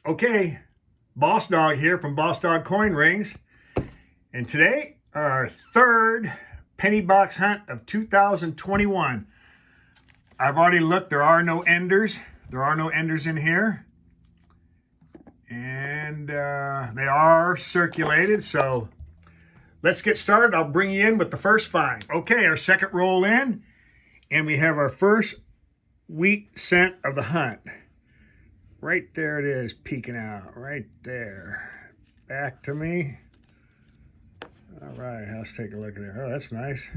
Okay, Boss Dog here from Boss Dog Coin Rings. And today, our third penny box hunt of 2021. I've already looked, there are no enders. There are no enders in here. And they are circulated, so let's get started. I'll bring you in with the first find. Okay, our second roll in, and we have our first wheat cent of the hunt. Right there it is, peeking out, right there. Back to me. All right, let's take a look at there. Oh, that's nice.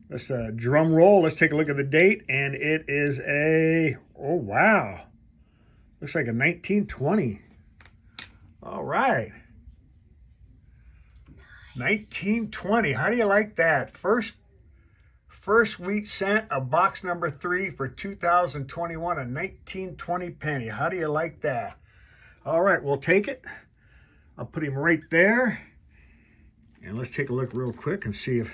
Let's drum roll. Let's take a look at the date, and it is a, oh, wow. Looks like a 1920. All right. 1920, how do you like that? First wheat cent of box number 3 for 2021, a 1920 penny. How do you like that? All right, we'll take it. I'll put him right there. And let's take a look real quick and see if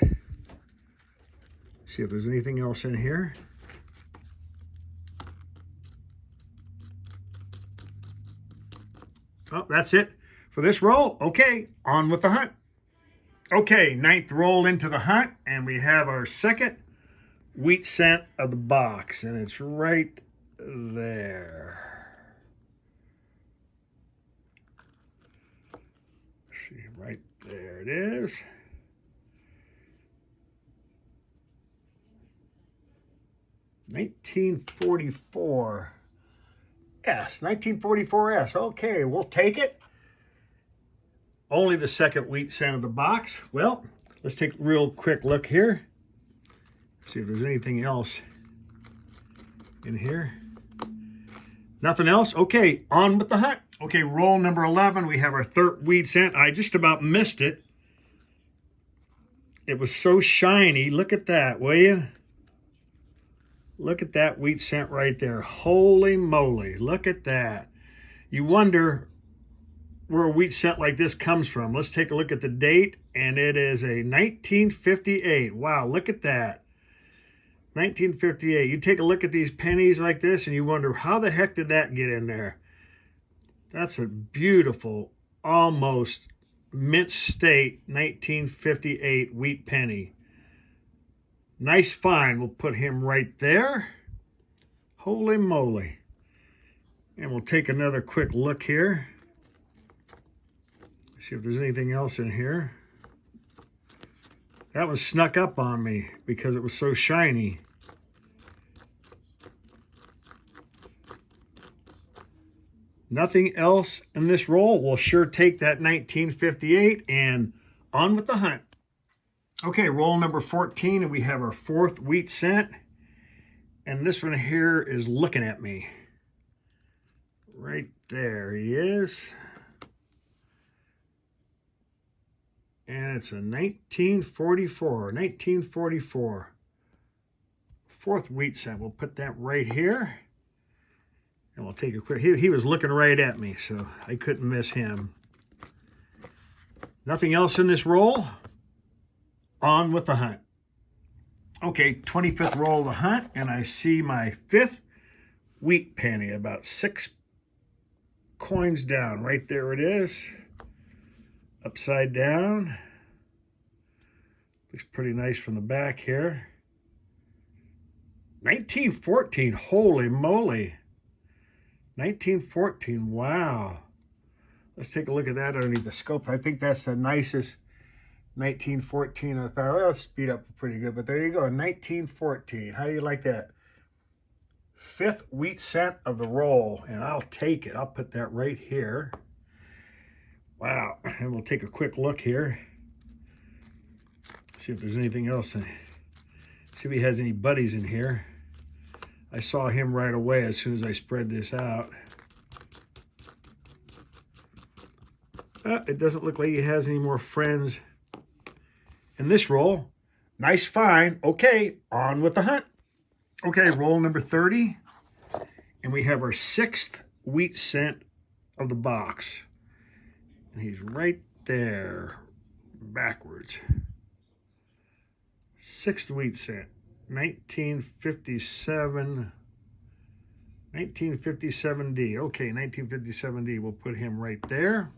there's anything else in here. Oh, that's it for this roll. Okay, on with the hunt. Okay, ninth roll into the hunt, and we have our second wheat cent of the box, and it's right there. See, right there it is. $1944. S, 1944S. Okay, we'll take it. Only the second wheat cent of the box. Well, let's take a real quick look here. See if there's anything else in here. Nothing else? Okay, on with the hunt. Okay, roll number 11. We have our third wheat cent. I just about missed it. It was so shiny. Look at that, will you? Look at that wheat cent right there. Holy moly, look at that. You wonder where a wheat cent like this comes from. Let's take a look at the date, and it is a 1958. Wow, look at that. 1958. You take a look at these pennies like this, and you wonder, how the heck did that get in there? That's a beautiful, almost mint state 1958 wheat penny. Nice find. We'll put him right there. Holy moly. And we'll take another quick look here. See if there's anything else in here. That one snuck up on me because it was so shiny. Nothing else in this roll. We'll sure take that 1958 and on with the hunt. Okay, roll number 14, and we have our fourth wheat cent. And this one here is looking at me. Right there he is. And it's a 1944. Fourth wheat cent. We'll put that right here. And we'll take a quick, he was looking right at me, so I couldn't miss him. Nothing else in this roll. On with the hunt. Okay, 25th roll of the hunt, and I see my fifth wheat penny, about 6 coins down. Right there it is. Upside down. Looks pretty nice from the back here. 1914, holy moly. 1914, wow. Let's take a look at that underneath the scope. I think that's the nicest 1914 I found. Well, speed up pretty good, but there you go, 1914. How do you like that? Fifth wheat cent of the roll, and I'll take it. I'll put that right here. Wow, and we'll take a quick look here. See if there's anything else. See if he has any buddies in here. I saw him right away as soon as I spread this out. It doesn't look like he has any more friends in this roll. Nice find. Okay, on with the hunt. Okay, roll number 30. And we have our sixth wheat cent of the box. And he's right there, backwards. Sixth wheat cent, 1957 1957D. Okay, 1957D. We'll put him right there.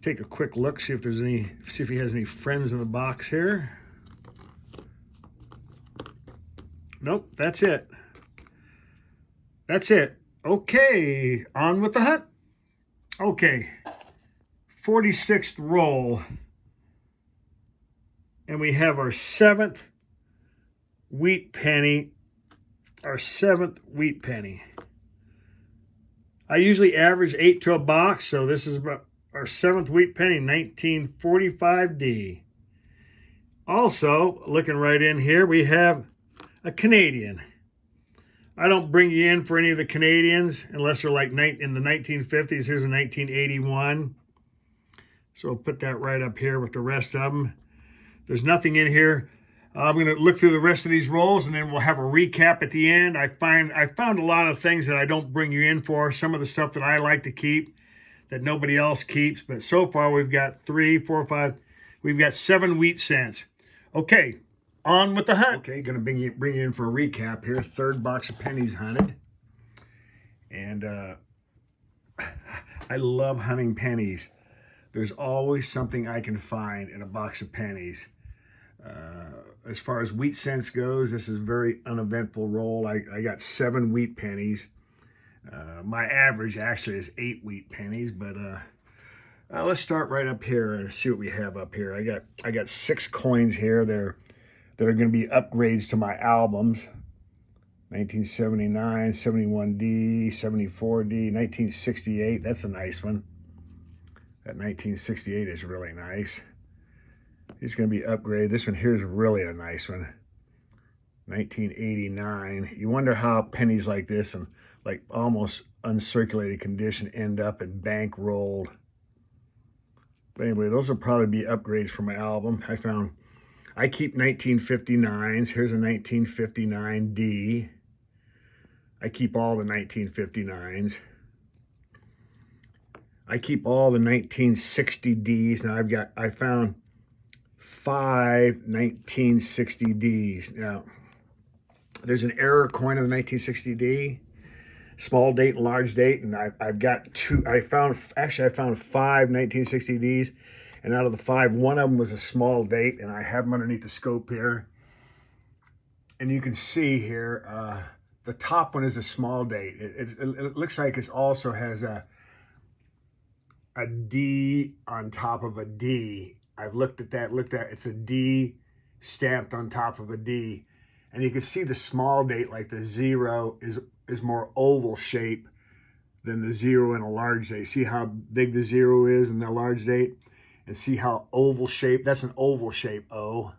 Take a quick look, see if he has any friends in the box here. Nope, that's it. That's it. Okay, on with the hunt. Okay, 46th roll. And we have our 7th wheat penny. Our 7th wheat penny. I usually average 8 to a box, so this is about our 7th wheat penny, 1945D. Also, looking right in here, we have a Canadian. I don't bring you in for any of the Canadians unless they're like in the 1950s. Here's a 1981. So we'll put that right up here with the rest of them. There's nothing in here. I'm going to look through the rest of these rolls, and then we'll have a recap at the end. I found a lot of things that I don't bring you in for. Some of the stuff that I like to keep that nobody else keeps. But so far, we've got 3, 4, 5. We've got 7 wheat cents. Okay, on with the hunt. Okay, going to bring you in for a recap here. 3rd box of pennies hunted. And I love hunting pennies. There's always something I can find in a box of pennies. As far as wheat cents goes, this is a very uneventful roll. I got 7 wheat pennies. My average actually is 8 wheat pennies, but let's start right up here and see what we have up here. I got 6 coins here. That are going to be upgrades to my albums. 1979, 71D, 74D, 1968. That's a nice one. That 1968 is really nice. It's going to be upgraded. This one here is really a nice one. 1989. You wonder how pennies like this and like almost uncirculated condition end up in bank rolled. But anyway, those will probably be upgrades for my album. I keep 1959s. Here's a 1959D. I keep all the 1959s. I keep all the 1960Ds. Now I found 5 1960Ds. Now, there's an error coin of the 1960D, small date and large date, and I've got 2. I found 5 1960Ds, and out of the 5, one of them was a small date, and I have them underneath the scope here. And you can see here, the top one is a small date. It looks like it also has a D on top of a D. I've looked at that, it's a D stamped on top of a D. And you can see the small date, like the 0 is more oval shape than the 0 in a large date. See how big the 0 is in the large date? And see how oval shape, that's an oval shape O.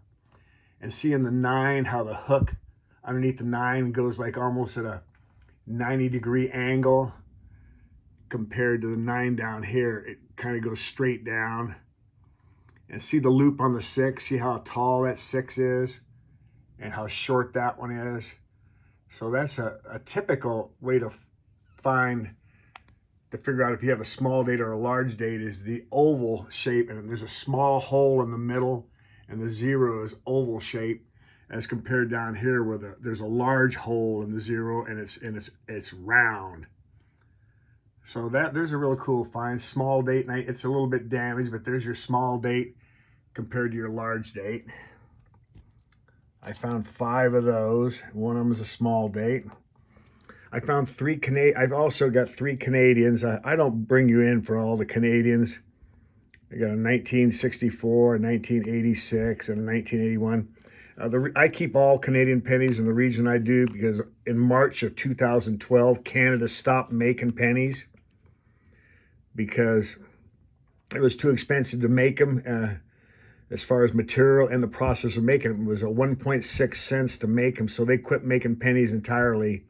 And see in the 9, how the hook underneath the 9 goes like almost at a 90-degree angle compared to the 9 down here. It kind of goes straight down. And see the loop on the 6, see how tall that 6 is and how short that one is. So that's a typical way to figure out if you have a small date or a large date is the oval shape, and there's a small hole in the middle, and the 0 is oval shape, as compared down here where there's a large hole in the 0 and it's round. So there's a really cool find. Small date, and it's a little bit damaged, but there's your small date compared to your large date. I found 5 of those. One of them is a small date. I found 3 Canadian. I've also got 3 Canadians. I don't bring you in for all the Canadians. I got a 1964, a 1986, and a 1981. I keep all Canadian pennies, and the reason I do, because in March of 2012, Canada stopped making pennies because it was too expensive to make them. As far as material and the process of making them, it was a 1.6 cents to make them, so they quit making pennies entirely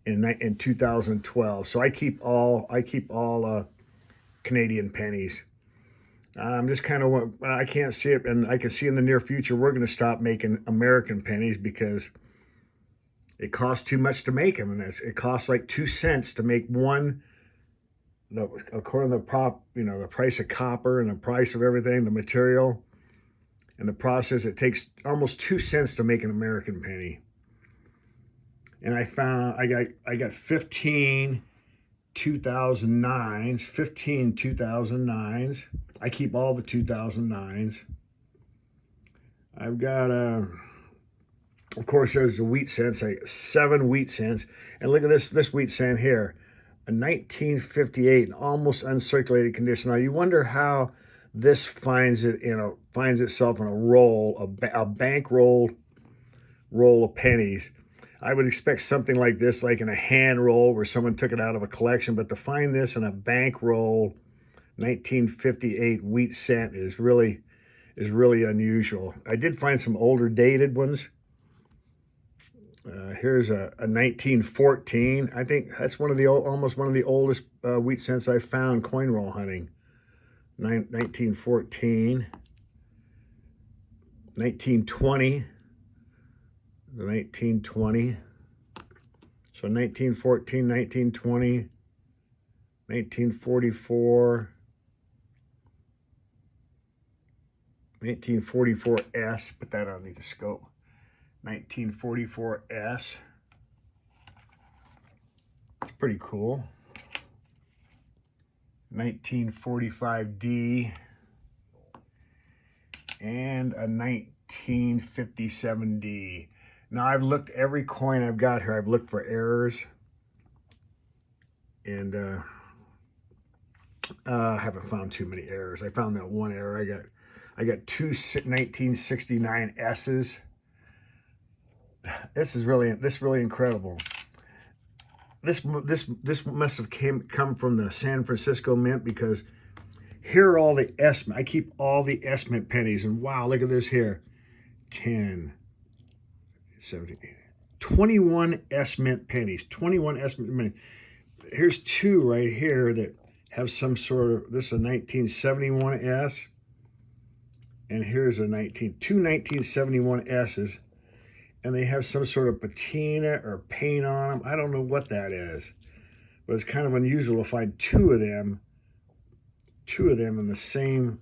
in 2012. So I keep all Canadian pennies. I'm just kind of, I can't see it, and I can see in the near future we're going to stop making American pennies because it costs too much to make them, and it costs like 2 cents to make one. According to the price of copper and the price of everything, the material and the process, it takes almost 2 cents to make an American penny. and I got 15 2009s, 15 2009s. I keep all the 2009s. I've got of course, there's the wheat cents, 7 wheat cents. And look at this wheat cent here, a 1958, almost uncirculated condition. Now you wonder how this finds itself in a roll, a bank roll of pennies. I would expect something like this, like in a hand roll where someone took it out of a collection, but to find this in a bank roll 1958 wheat cent is really unusual. I did find some older dated ones. Here's a 1914. I think that's almost one of the oldest wheat cents I found coin roll hunting. 1914. 1920. The 1920. So 1914, 1920, 1944. 1944S, put that underneath the scope. 1944S. It's pretty cool. 1945D. And a 1957D. Now, I've looked every coin I've got here. I've looked for errors. And I haven't found too many errors. I found that one error. I got 2 1969 S's. This is really incredible. This must have come from the San Francisco Mint, because here are all the S. I keep all the S Mint pennies, and wow, look at this here. 10, 17, 21 S Mint pennies. 21 S Mint pennies. Here's 2 right here that have some sort of, this is a 1971 S. And here's two 1971 S's, and they have some sort of patina or paint on them. I don't know what that is, but it's kind of unusual to find 2 of them in the same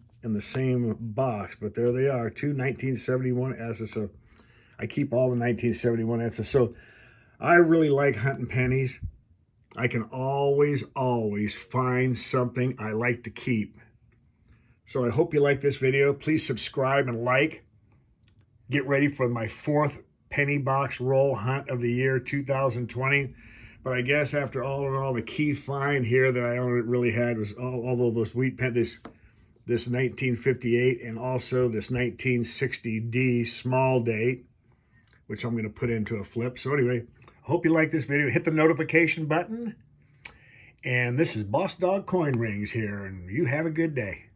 box. But there they are, 2 1971 S's. So I keep all the 1971 S's. So I really like hunting pennies. I can always find something I like to keep. So I hope you like this video. Please subscribe and like. Get ready for my 4th penny box roll hunt of the year 2020. But I guess after all in all, the key find here that I only really had was although those wheat pennies, this 1958 and also this 1960D small date, which I'm going to put into a flip. So anyway, I hope you like this video. Hit the notification button. And this is Boss Dog Coin Rings here, and you have a good day.